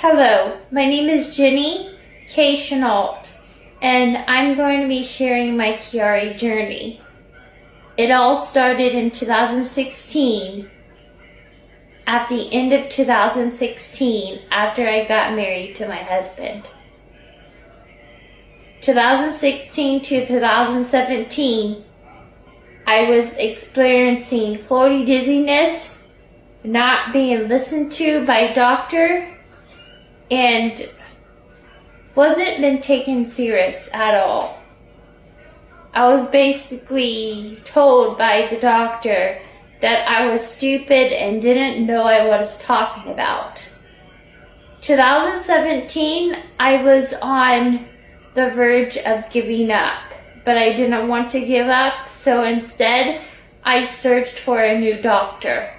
Hello, my name is Jenny K. Chenault, and I'm going to be sharing my Chiari journey. It all started in 2016, at the end of 2016, after I got married to my husband. 2016 to 2017, I was experiencing floaty dizziness, not being listened to by a doctor, and wasn't been taken serious at all. I was basically told by the doctor that I was stupid and didn't know what I was talking about. 2017, I was on the verge of giving up, but I didn't want to give up, so instead I searched for a new doctor.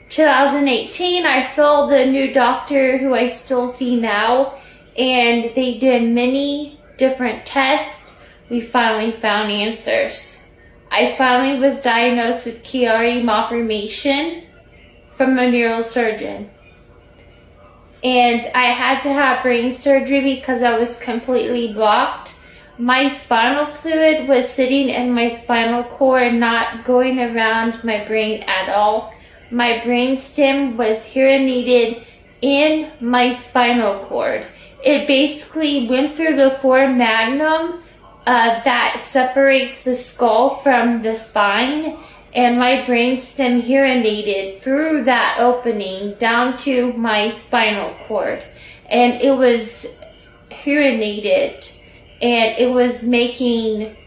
2018, I saw the new doctor who I still see now, and they did many different tests. We finally found answers. I finally was diagnosed with Chiari malformation from a neurosurgeon. And I had to have brain surgery because I was completely blocked. My spinal fluid was sitting in my spinal cord, not going around my brain at all. My brain stem was herniated in my spinal cord. It basically went through the foramen that separates the skull from the spine, and my brain stem herniated through that opening down to my spinal cord. And it was herniated, and it was making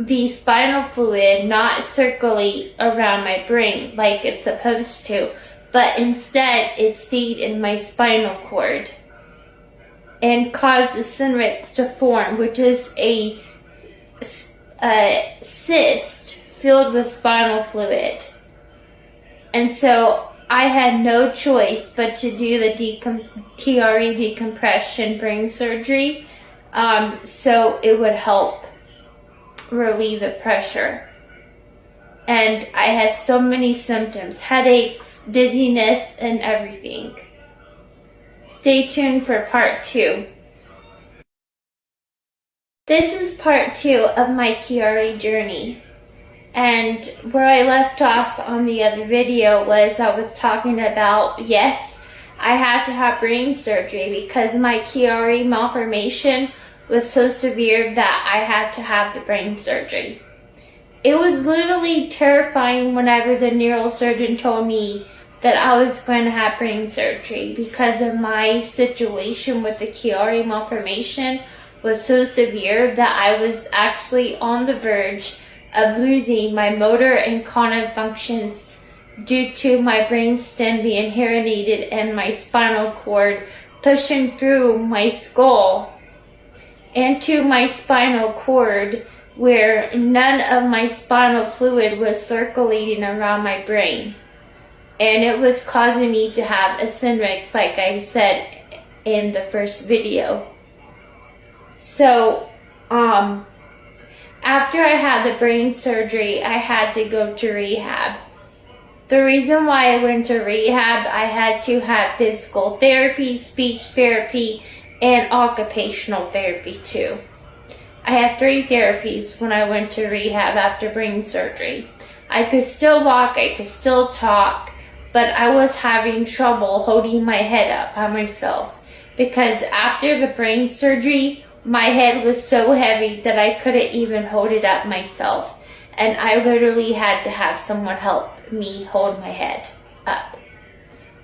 the spinal fluid not circulate around my brain like it's supposed to, but instead it stayed in my spinal cord and caused the syrinx to form, which is a cyst filled with spinal fluid. And so I had no choice but to do the Chiari decompression brain surgery, so it would help relieve the pressure. And I had so many symptoms, headaches, dizziness, and everything. Stay tuned for part 2. This is part 2 of my Chiari journey. And where I left off on the other video was I was talking about, yes, I had to have brain surgery because my Chiari malformation was so severe that I had to have the brain surgery. It was literally terrifying whenever the neurosurgeon told me that I was going to have brain surgery because of my situation with the Chiari malformation was so severe that I was actually on the verge of losing my motor and cognitive functions due to my brain stem being herniated and my spinal cord pushing through my skull into my spinal cord, where none of my spinal fluid was circulating around my brain. And it was causing me to have a syrinx, like I said in the first video. So, after I had the brain surgery, I had to go to rehab. The reason why I went to rehab, I had to have physical therapy, speech therapy, and occupational therapy too. I had 3 therapies when I went to rehab after brain surgery. I could still walk, I could still talk, but I was having trouble holding my head up by myself because after the brain surgery, my head was so heavy that I couldn't even hold it up myself. And I literally had to have someone help me hold my head up.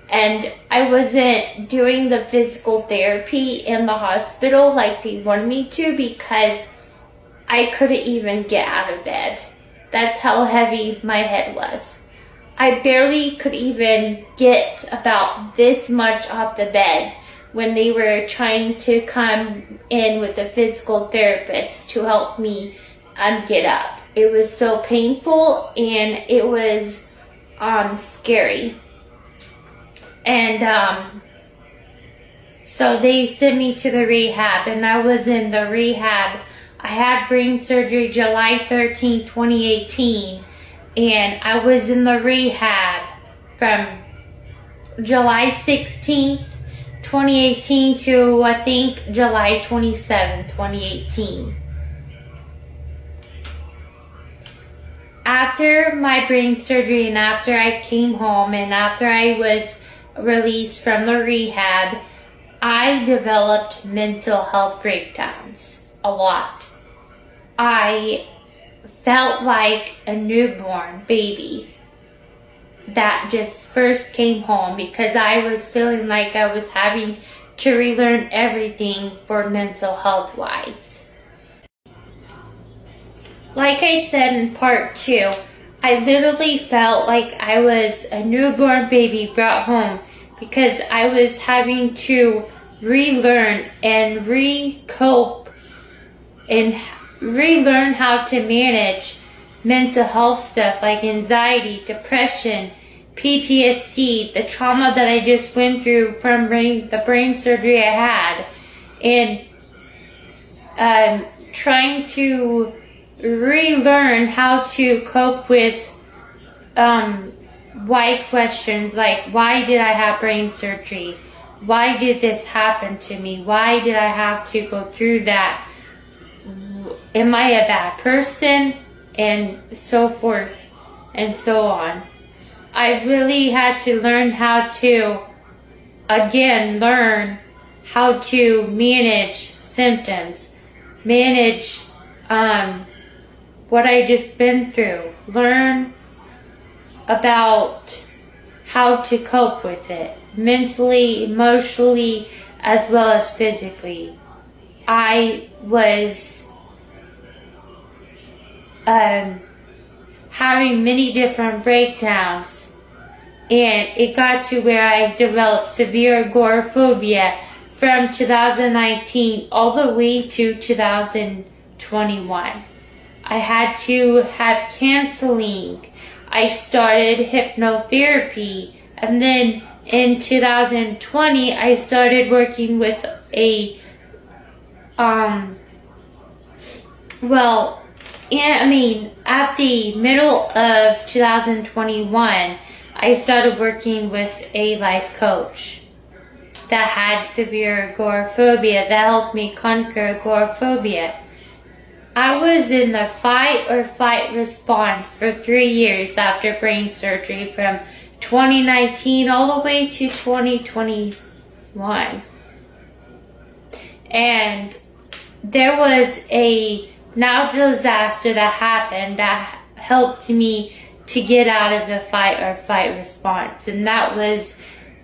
And I wasn't doing the physical therapy in the hospital like they wanted me to because I couldn't even get out of bed. That's how heavy my head was. I barely could even get about this much off the bed when they were trying to come in with a physical therapist to help me get up. It was so painful and it was scary. And so they sent me to the rehab, and I was in the rehab. I had brain surgery July 13, 2018, and I was in the rehab from July 16th 2018 to, I think, July 27, 2018. After my brain surgery and after I came home and after I was released from the rehab, I developed mental health breakdowns a lot. I felt like a newborn baby that just first came home because I was feeling like I was having to relearn everything for mental health wise. Like I said in part 2, I literally felt like I was a newborn baby brought home because I was having to relearn and re-cope and relearn how to manage mental health stuff like anxiety, depression, PTSD, the trauma that I just went through from the brain surgery I had, and trying to relearn how to cope with why questions like, why did I have brain surgery? Why did this happen to me? Why did I have to go through that? Am I a bad person? And so forth and so on. I really had to learn how to, again, learn how to manage symptoms, manage what I just been through, learn about how to cope with it, mentally, emotionally, as well as physically. I was having many different breakdowns, and it got to where I developed severe agoraphobia from 2019 all the way to 2021. I had to have counseling. I started hypnotherapy, and then in 2020 I started working with a at the middle of 2021, I started working with a life coach that had severe agoraphobia that helped me conquer agoraphobia. I was in the fight or flight response for 3 years after brain surgery from 2019 all the way to 2021. And there was a natural disaster that happened that helped me to get out of the fight or flight response. And that was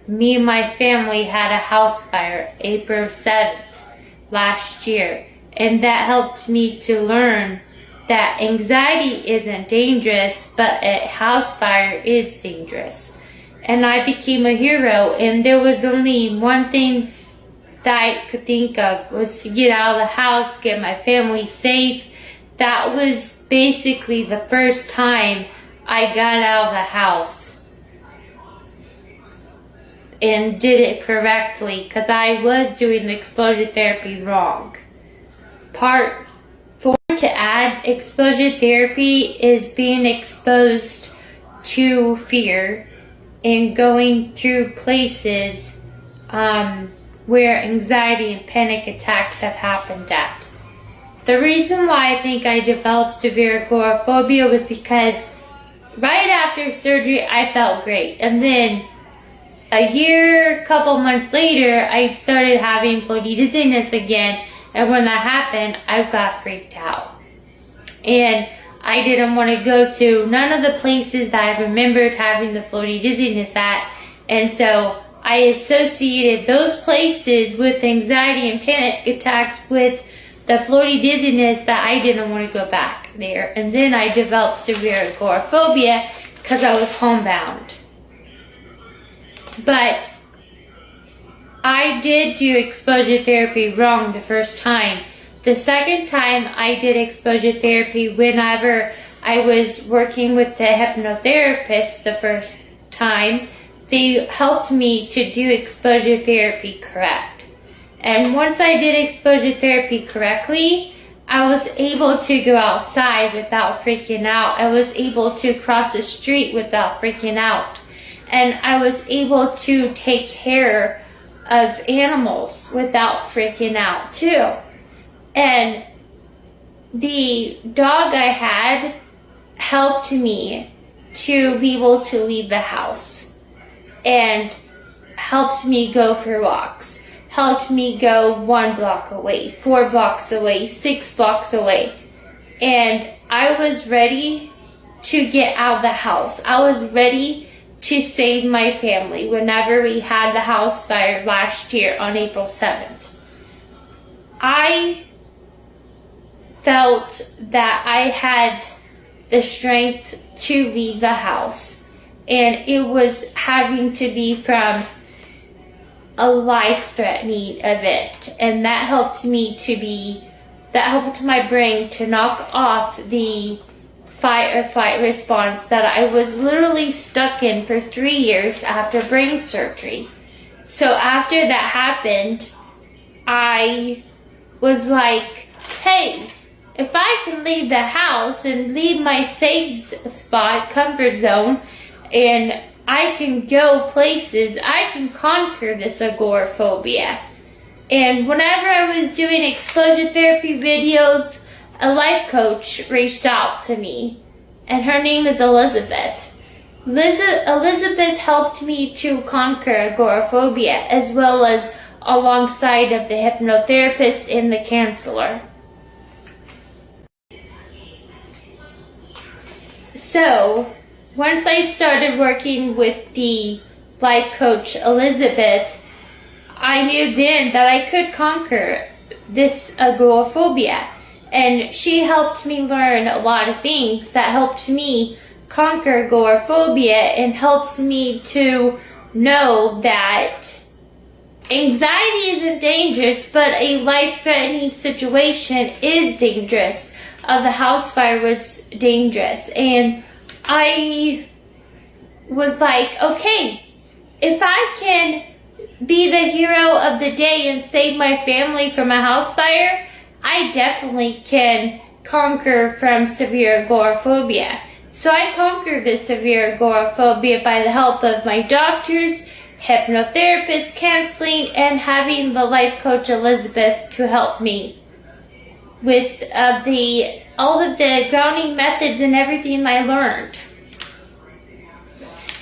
me and my family had a house fire April 7th last year. And that helped me to learn that anxiety isn't dangerous, but a house fire is dangerous. And I became a hero, and there was only one thing that I could think of was to get out of the house, get my family safe. That was basically the first time I got out of the house and did it correctly, because I was doing the exposure therapy wrong. Part 4 to add exposure therapy is being exposed to fear and going through places where anxiety and panic attacks have happened at. The reason why I think I developed severe agoraphobia was because right after surgery I felt great, and then a couple months later I started having floaty dizziness again, and when that happened I got freaked out. And I didn't want to go to none of the places that I remembered having the floaty dizziness at, and so I associated those places with anxiety and panic attacks with the floaty dizziness that I didn't want to go back there. And then I developed severe agoraphobia because I was homebound. But I did do exposure therapy wrong the first time. The second time I did exposure therapy, whenever I was working with the hypnotherapist the first time, they helped me to do exposure therapy correct. And once I did exposure therapy correctly, I was able to go outside without freaking out. I was able to cross the street without freaking out. And I was able to take care of animals without freaking out too. And the dog I had helped me to be able to leave the house and helped me go for walks, helped me go 1 block away, 4 blocks away, 6 blocks away. And I was ready to get out of the house. I was ready to save my family whenever we had the house fire last year on April 7th. I felt that I had the strength to leave the house, and it was having to be from a life-threatening event, and that helped my brain to knock off the fight or flight response that I was literally stuck in for 3 years after brain surgery. So after that happened, I was like, hey, if I can leave the house and leave my safe spot, comfort zone, and I can go places, I can conquer this agoraphobia. And whenever I was doing exposure therapy videos, a life coach reached out to me, and her name is Elizabeth. Elizabeth helped me to conquer agoraphobia, as well as alongside of the hypnotherapist and the counselor. So, once I started working with the life coach Elizabeth, I knew then that I could conquer this agoraphobia. And she helped me learn a lot of things that helped me conquer agoraphobia and helped me to know that anxiety isn't dangerous, but a life-threatening situation is dangerous. The house fire was dangerous. And I was like, okay, if I can be the hero of the day and save my family from a house fire, I definitely can conquer from severe agoraphobia. So I conquered this severe agoraphobia by the help of my doctors, hypnotherapist, counseling, and having the life coach Elizabeth to help me with all of the grounding methods and everything I learned.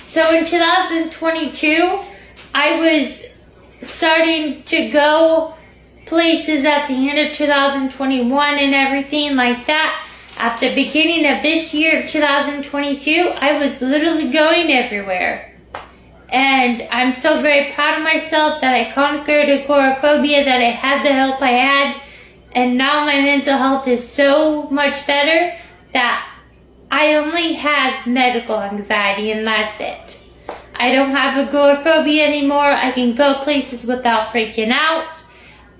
So in 2022, I was starting to go places at the end of 2021 and everything like that. At the beginning of this year, 2022, I was literally going everywhere. And I'm so very proud of myself that I conquered agoraphobia, that I had the help I had. And now my mental health is so much better that I only have medical anxiety, and that's it. I don't have agoraphobia anymore. I can go places without freaking out.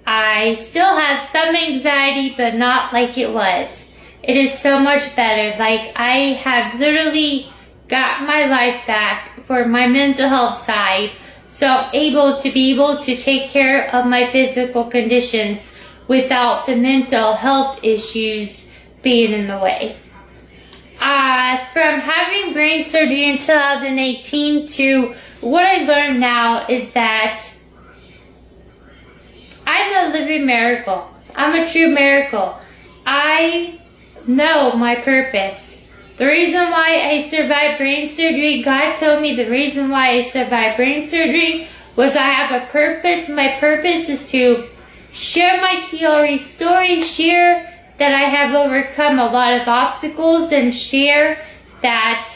I still have some anxiety, but not like it was. It is so much better. Like, I have literally got my life back for my mental health side, so I'm able to take care of my physical conditions without the mental health issues being in the way. From having brain surgery in 2018 to what I learned now is that I'm a living miracle. I'm a true miracle. I know my purpose. The reason why I survived brain surgery, God told me the reason why I survived brain surgery was I have a purpose. My purpose is to share my Chiari story, share that I have overcome a lot of obstacles, and share that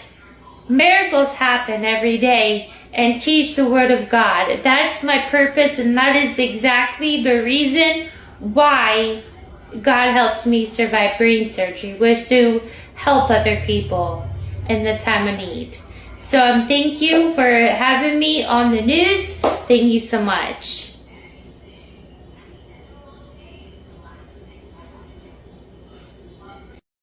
miracles happen every day, and teach the Word of God. That's my purpose, and that is exactly the reason why God helped me survive brain surgery, was to help other people in the time of need. So thank you for having me on the news. Thank you so much.